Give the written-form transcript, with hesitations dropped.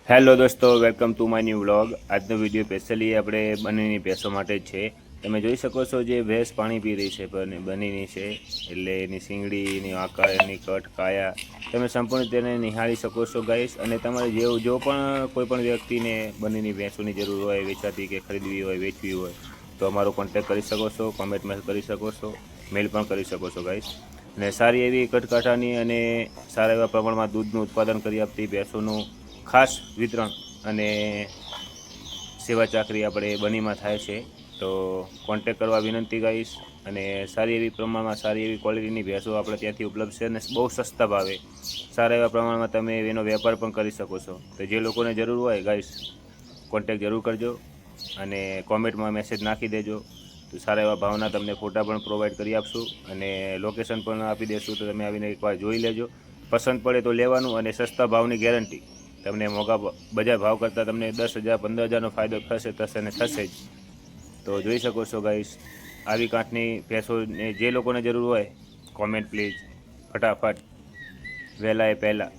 Hello દોસ્તો, welcome to my new vlog. આજનો video specially આપણે બનીની ભેંસો માટે જ છે। તમે જોઈ શકો છો જે ભેંસ પાણી પી રહી છે બનીની છે, એટલે એની શીંગડી, એની આકાર, એની કટ, કાયા તમે સંપૂર્ણ તેને નિહાળી શકો છો ગાઈસ। અને તમારે જો પણ કોઈ પણ વ્યક્તિને બનીની ભેંસોની જરૂર હોય, વેચાતી કે ખરીદવી હોય, વેચવી હોય તો અમારો કોન્ટેક્ટ કરી શકો છો, કોમેન્ટ મેલ કરી શકો છો, મેલ પણ કરી શકો છો ગાઈસ। અને સારી એવી કટકાઠાની અને સારા એવા પ્રમાણમાં દૂધનું ઉત્પાદન કરી આપતી ભેંસોનું ખાસ વિતરણ અને સેવા ચાકરી આપણે બનીમાં થાય છે, તો કોન્ટેક કરવા વિનંતી ગાઈશ। અને સારી એવી પ્રમાણમાં સારી એવી ક્વોલિટીની ભેંસો આપણે ત્યાંથી ઉપલબ્ધ છે અને બહુ સસ્તા ભાવે સારા એવા પ્રમાણમાં તમે એનો વેપાર પણ કરી શકો છો। તો જે લોકોને જરૂર હોય ગાઈશ, કોન્ટેક જરૂર કરજો અને કોમેન્ટમાં મેસેજ નાખી દેજો, તો સારા એવા ભાવના તમને ફોટા પણ પ્રોવાઈડ કરી આપશું અને લોકેશન પણ આપી દેશું, તો તમે આવીને એકવાર જોઈ લેજો। પસંદ પડે તો લેવાનું અને સસ્તા ભાવની ગેરંટી। તમને મોંઘા બજાર ભાવ કરતાં તમને 10,000 15,000નો ફાયદો થશે ને થશે જ। તો જોઈ શકો છો ગાઈસ, આવી કાંઠની ભેંસોને જે લોકોને જરૂર હોય કોમેન્ટ પ્લીઝ, ફટાફટ, વહેલા એ પહેલાં।